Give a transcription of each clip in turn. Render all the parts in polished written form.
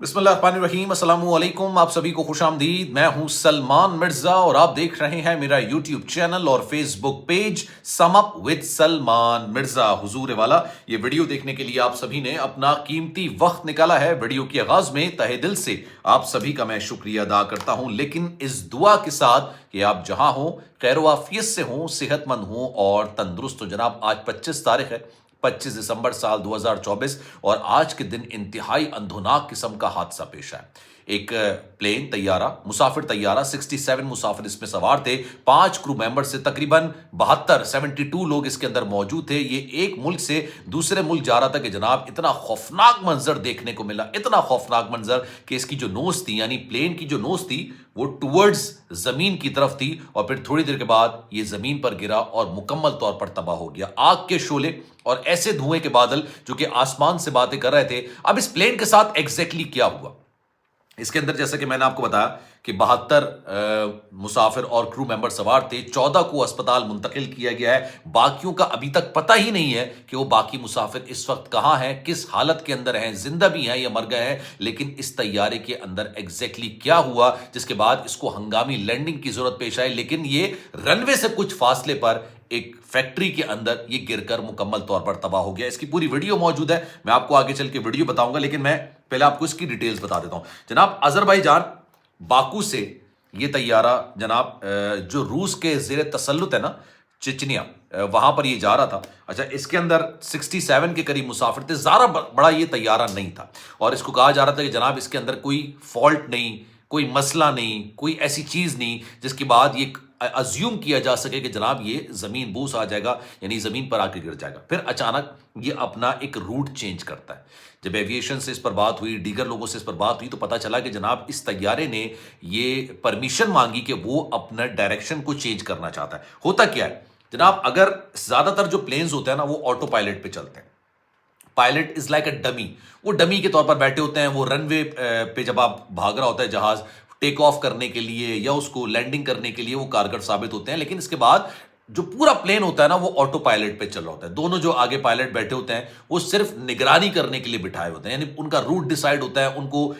बिस्मिल्लाहिर्रहमानिर्रहीम, अस्सलाम वालेकुम। आप सभी को खुश आमदीद। मैं हूं सलमान मिर्जा और आप देख रहे हैं मेरा यूट्यूब चैनल और Facebook page sum up with Salman Mirza. हुजूर वाला, ये वीडियो देखने के लिए आप सभी ने अपना कीमती वक्त निकाला है। वीडियो के आगाज में तहे दिल से आप सभी का मैं शुक्रिया अदा करता हूं, लेकिन इस दुआ के साथ कि आप जहां हो, खैर आफियत से हो, सेहतमंद हो और तंदुरुस्त हो। जनाब, आज 25 तारीख है, 25 दिसंबर साल 2024, और आज के दिन इंतहाई अंधोनाक किस्म का हादसा पेश आया। एक प्लेन तैयारा, मुसाफिर तैयारा, 67 मुसाफिर इसमें सवार थे। 5 क्रू मेंबर से तकरीबन 72 लोग इसके अंदर मौजूद थे। ये एक मुल्क से दूसरे मुल्क जा रहा था कि जनाब इतना खौफनाक मंजर देखने को मिला, इतना खौफनाक मंजर कि इसकी जो नोज थी, यानी प्लेन की जो नोज थी, वो टुवर्ड्स जमीन की तरफ थी और फिर थोड़ी देर के बाद ये जमीन पर गिरा और मुकम्मल तौर पर तबाह हो गया। आग के शोले और ऐसे धुएं के बादल जो कि आसमान से बातें कर रहे थे। अब इस प्लेन के साथ एग्जैक्टली क्या हुआ, इसके अंदर जैसे कि मैंने आपको बताया कि 72 मुसाफिर और क्रू मेंबर सवार थे। 14 को अस्पताल मुंतकिल किया गया है। बाकियों का अभी तक पता ही नहीं है कि वो बाकी मुसाफिर इस वक्त कहां हैं, किस हालत के अंदर हैं, जिंदा भी हैं या मर गए हैं। लेकिन इस तैयारे के अंदर एग्जैक्टली क्या हुआ, जिसके बाद इसको हंगामी लैंडिंग की जरूरत पेश आई, लेकिन ये रनवे से कुछ फासले पर एक फैक्ट्री के अंदर ये गिरकर मुकम्मल तौर पर तबाह हो गया। इसकी पूरी वीडियो मौजूद है, मैं आपको आगे चल के वीडियो बताऊंगा, लेकिन मैं पहले आपको इसकी डिटेल्स बता देता हूं। जनाब, अजरबैजान बाकू से ये तैयारा जनाब जो रूस के जेर तसल्लुत है ना, चिचनिया, वहां पर ये जा रहा था। अच्छा, इसके अंदर 67 के करीब मुसाफिर थे। ज़्यादा बड़ा ये तैयारा नहीं था और इसको कहा जा रहा था कि जनाब इसके अंदर कोई फॉल्ट नहीं, कोई मसला नहीं, कोई ऐसी चीज़ नहीं जिसके बाद ये अज्यूम किया जा सके कि जनाब ये ज़मीन बूस आ जाएगा, यानी ज़मीन पर आके गिर जाएगा। फिर अचानक ये अपना एक रूट चेंज करता है। जब एविएशन से इस पर बात हुई, दीगर लोगों से इस पर बात हुई, तो पता चला कि जनाब इस तैयारे ने ये परमिशन मांगी कि वो अपना डायरेक्शन को चेंज करना चाहता है। होता क्या है जनाब, अगर ज़्यादातर जो प्लेन्स होते हैं ना, वो ऑटो पायलट पे चलते हैं। Pilot is like a dummy, वो डमी के तौर पर बैठे होते हैं। वो रनवे पे जब आप भाग रहा होता है जहाज, टेक ऑफ करने के लिए या उसको लैंडिंग करने के लिए वो कारगर साबित होते हैं। लेकिन इसके बाद जो पूरा प्लेन होता है ना, वो ऑटो पायलट पे चल रहा होता है। दोनों जो आगे पायलट बैठे होते हैं वो सिर्फ निगरानी करने के लिए बिठाए होते हैं, यानी उनका रूट डिसाइड होता है, उनको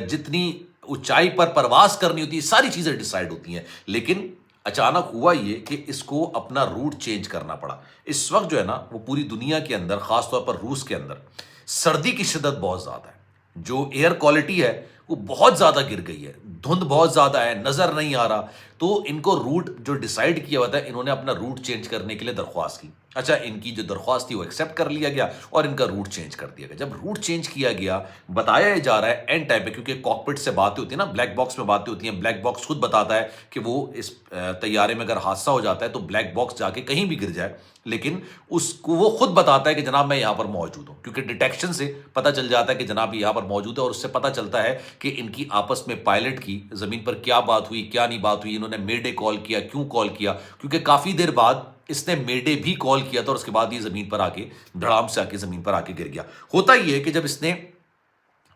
जितनी ऊंचाई पर परवास करनी होती है, सारी चीजें डिसाइड होती हैं। लेकिन अचानक हुआ ये कि इसको अपना रूट चेंज करना पड़ा। इस वक्त जो है ना, वो पूरी दुनिया के अंदर, खासतौर पर रूस के अंदर सर्दी की शिद्दत बहुत ज़्यादा है। जो एयर क्वालिटी है वो बहुत ज़्यादा गिर गई है, धुंध बहुत ज़्यादा है, नज़र नहीं आ रहा। तो इनको रूट जो डिसाइड किया हुआ था, इन्होंने अपना रूट चेंज करने के लिए दरख्वास्त की। अच्छा, इनकी जो दरख्वास्त थी वो एक्सेप्ट कर लिया गया और इनका रूट चेंज कर दिया गया। जब रूट चेंज किया गया, बताया जा रहा है एंड टाइम पे, क्योंकि कॉकपिट से बातें होती है ना, ब्लैक बॉक्स में बातें होती हैं, ब्लैक बॉक्स खुद बताता है कि वो इस तैयारे में अगर हादसा हो जाता है तो ब्लैक बॉक्स जाके कहीं भी गिर जाए, लेकिन उसको वो खुद बताता है कि जनाब मैं यहां पर मौजूद हूं, क्योंकि डिटेक्शन से पता चल जाता है कि जनाब यहां पर मौजूद है। और उससे पता चलता है कि इनकी आपस में पायलट की जमीन पर क्या बात हुई, क्या नहीं बात हुई, इन्होंने मेडे कॉल किया, क्यों कॉल किया, क्योंकि काफी देर बाद इसने मेडे भी कॉल किया था और उसके बाद ये जमीन पर आके धड़ाम से आके जमीन पर आके गिर गया। होता ही है कि जब इसने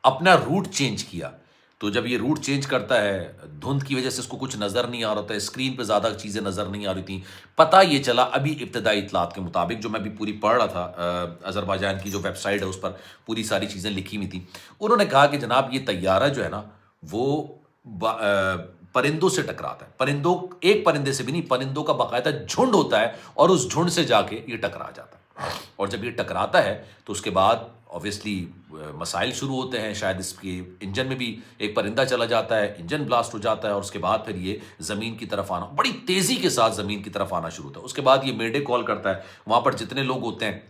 अपना रूट चेंज किया, तो जब ये रूट चेंज करता है, धुंध की वजह से इसको कुछ नज़र नहीं आ रहा था, स्क्रीन पे ज़्यादा चीज़ें नज़र नहीं आ रही थी। पता ये चला अभी इब्तदाई इतलात के मुताबिक, जो मैं भी पूरी पढ़ रहा था, अज़रबैजान की जो वेबसाइट है उस पर पूरी सारी चीज़ें लिखी हुई थी। उन्होंने कहा कि जनाब ये तैयारा जो है ना, वो परिंदों से टकराता है। परिंदों, एक परिंदे से भी नहीं, परिंदों का बाकायदा झुंड होता है और उस झुंड से जाके ये टकरा जाता है। और जब ये टकराता है तो उसके बाद ऑब्वियसली मसाइल शुरू होते हैं। शायद इसके इंजन में भी एक परिंदा चला जाता है, इंजन ब्लास्ट हो जाता है और उसके बाद फिर ये ज़मीन की तरफ आना, बड़ी तेज़ी के साथ ज़मीन की तरफ आना शुरू होता है। उसके बाद ये मेडे कॉल करता है। वहाँ पर जितने लोग होते हैं,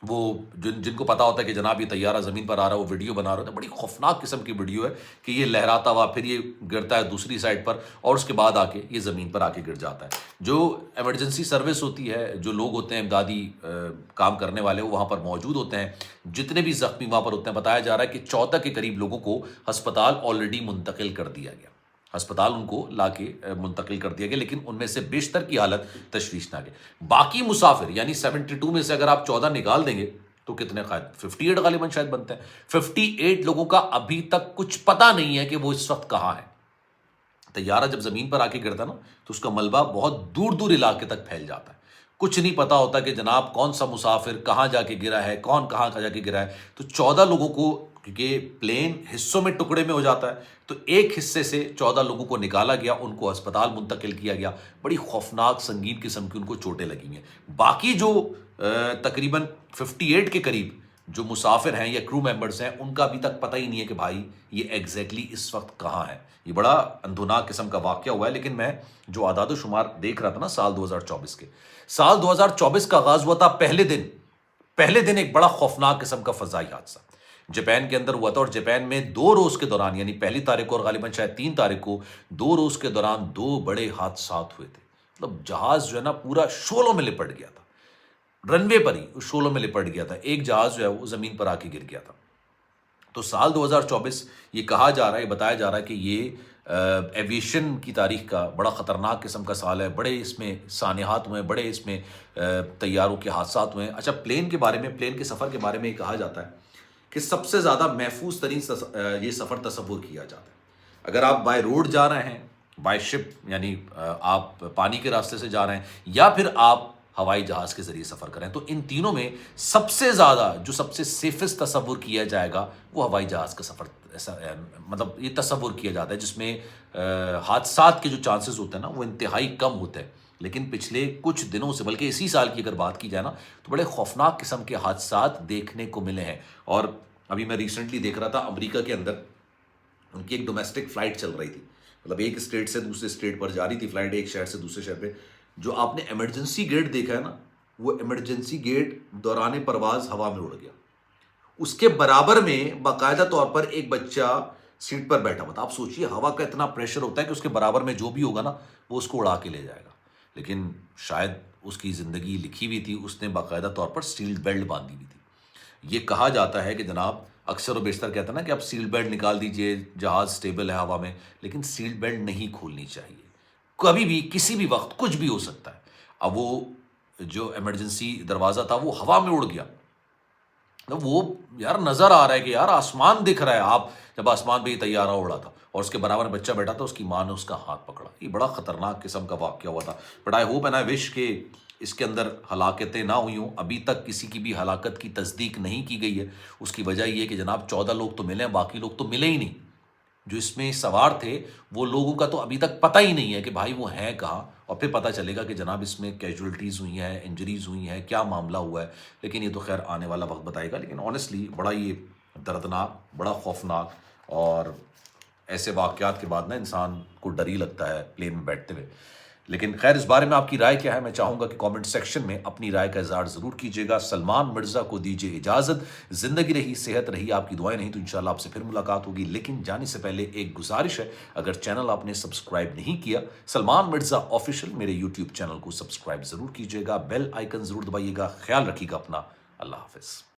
वो जिनको पता होता है कि जनाब ये तैयारा ज़मीन पर आ रहा है, वो वीडियो बना रहे होते हैं। बड़ी खौफनाक किस्म की वीडियो है कि ये लहराता हुआ फिर ये गिरता है दूसरी साइड पर और उसके बाद आके ये ज़मीन पर आके गिर जाता है। जो एमरजेंसी सर्विस होती है, जो लोग होते हैं इमदादी काम करने वाले, वो वहाँ पर मौजूद होते हैं। जितने भी ज़ख्मी वहाँ पर होते हैं, बताया जा रहा है कि 14 के करीब लोगों को अस्पताल ऑलरेडी मुंतकिल कर दिया गया, अस्पताल उनको लाके मुंतकिल कर दिया गया, लेकिन उनमें से बेशतर की हालत तशवीशनाक है। बाकी मुसाफिर यानी 72 में से अगर आप 14 निकाल देंगे तो कितने, शायद 58 गालिबन शायद बनते हैं। 58 लोगों का अभी तक कुछ पता नहीं है कि वो इस वक्त कहाँ है। तैयारा जब जमीन पर आके गिरता ना, तो उसका मलबा बहुत दूर दूर इलाके तक फैल जाता है। कुछ नहीं पता होता कि जनाब कौन सा मुसाफिर कहाँ जाके गिरा है, कौन कहाँ जाके गिरा है। तो 14 लोगों को کیونکہ پلین حصوں میں ٹکڑے میں ہو جاتا ہے، تو ایک حصے سے 14 لوگوں کو نکالا گیا، ان کو اسپتال منتقل کیا گیا، بڑی خوفناک سنگین قسم کی ان کو چوٹیں لگی ہیں۔ باقی جو تقریباً 58 کے قریب جو مسافر ہیں یا کرو ممبرز ہیں، ان کا ابھی تک پتہ ہی نہیں ہے کہ بھائی یہ ایگزیکٹلی اس وقت کہاں ہے۔ یہ بڑا اندھوناک قسم کا واقعہ ہوا ہے، لیکن میں جو اعداد و شمار دیکھ رہا تھا نا سال 2024 کے، سال 2024 کا آغاز ہوا تھا پہلے دن ایک بڑا خوفناک قسم کا فضائی حادثہ جاپان کے اندر ہوا تھا، اور جاپان میں 2 روز کے دوران، یعنی پہلی تاریخ کو اور غالباً شاید 3 تاریخ کو، 2 روز کے دوران 2 بڑے حادثات ہوئے تھے۔ مطلب جہاز جو ہے نا پورا شعلوں میں لپٹ گیا تھا، رن وے پر ہی اس شعلوں میں لپٹ گیا تھا، ایک جہاز جو ہے وہ زمین پر آ کے گر گیا تھا۔ تو سال 2024 یہ کہا جا رہا ہے، بتایا جا رہا ہے کہ یہ ایویشن کی تاریخ کا بڑا خطرناک قسم کا سال ہے، بڑے اس میں سانحات ہوئے ہیں، بڑے اس میں طیاروں کے حادثات ہوئے ہیں۔ اچھا، پلین کے سفر کے بارے میں یہ کہا جاتا ہے کہ سب سے زیادہ محفوظ ترین یہ سفر تصور کیا جاتا ہے۔ اگر آپ بائی روڈ جا رہے ہیں، بائی شپ یعنی آپ پانی کے راستے سے جا رہے ہیں، یا پھر آپ ہوائی جہاز کے ذریعے سفر کریں، تو ان تینوں میں سب سے زیادہ جو سب سے سیفسٹ تصور کیا جائے گا وہ ہوائی جہاز کا سفر، مطلب یہ تصور کیا جاتا ہے، جس میں حادثات کے جو چانسز ہوتے ہیں نا وہ انتہائی کم ہوتے ہیں۔ لیکن پچھلے کچھ دنوں سے، بلکہ اسی سال کی اگر بات کی جائے نا، تو بڑے خوفناک قسم کے حادثات دیکھنے کو ملے ہیں۔ اور ابھی میں ریسنٹلی دیکھ رہا تھا، امریکہ کے اندر ان کی ایک ڈومیسٹک فلائٹ چل رہی تھی، مطلب ایک اسٹیٹ سے دوسرے اسٹیٹ پر جا رہی تھی فلائٹ، ایک شہر سے دوسرے شہر پہ۔ جو آپ نے ایمرجنسی گیٹ دیکھا ہے نا، وہ ایمرجنسی گیٹ دوران پرواز ہوا میں اڑ گیا، اس کے برابر میں باقاعدہ طور پر ایک بچہ سیٹ پر بیٹھا ہوا تھا۔ آپ سوچئے ہوا کا اتنا پریشر ہوتا ہے کہ اس کے برابر میں جو بھی ہوگا نا وہ اس کو اڑا کے لے جائے گا، لیکن شاید اس کی زندگی لکھی ہوئی تھی، اس نے باقاعدہ طور پر سیل بیلٹ باندھی ہوئی تھی۔ یہ کہا جاتا ہے کہ جناب اکثر و بیشتر کہتا ہے نا کہ آپ سیل بیلٹ نکال دیجئے، جہاز سٹیبل ہے ہوا میں، لیکن سیل بیلٹ نہیں کھولنی چاہیے، کبھی بھی کسی بھی وقت کچھ بھی ہو سکتا ہے۔ اب وہ جو ایمرجنسی دروازہ تھا وہ ہوا میں اڑ گیا، وہ یار نظر آ رہا ہے کہ یار آسمان دکھ رہا ہے، آپ جب آسمان پہ یہ طیارہ اڑا تھا اور اس کے برابر بچہ بیٹھا تھا، اس کی ماں نے اس کا ہاتھ پکڑا۔ یہ بڑا خطرناک قسم کا واقعہ ہوا تھا، but I hope and I wish کہ اس کے اندر ہلاکتیں نہ ہوئی ہوں۔ ابھی تک کسی کی بھی ہلاکت کی تصدیق نہیں کی گئی ہے۔ اس کی وجہ یہ ہے کہ جناب 14 لوگ تو ملے ہیں، باقی لوگ تو ملے ہی نہیں۔ جو اس میں سوار تھے وہ لوگوں کا تو ابھی تک پتہ ہی نہیں ہے کہ بھائی وہ ہیں کہاں، اور پھر پتہ چلے گا کہ جناب اس میں کیجولٹیز ہوئی ہیں، انجریز ہوئی ہیں، کیا معاملہ ہوا ہے، لیکن یہ تو خیر آنے والا وقت بتائے گا۔ لیکن آنیسٹلی بڑا یہ دردناک، بڑا خوفناک، اور ایسے واقعات کے بعد نا انسان کو ڈر ہی لگتا ہے پلین میں بیٹھتے ہوئے۔ لیکن خیر اس بارے میں آپ کی رائے کیا ہے؟ میں چاہوں گا کہ کامنٹ سیکشن میں اپنی رائے کا اظہار ضرور کیجیے گا۔ سلمان مرزا کو دیجیے اجازت، زندگی رہی، صحت رہی، آپ کی دعائیں نہیں تو انشاءاللہ آپ سے پھر ملاقات ہوگی۔ لیکن جانے سے پہلے ایک گزارش ہے، اگر چینل آپ نے سبسکرائب نہیں کیا، سلمان مرزا آفیشیل میرے یوٹیوب چینل کو سبسکرائب ضرور کیجیے گا، بیل آئیکن ضرور دبائیے گا۔ خیال رکھیے گا اپنا، اللہ حافظ۔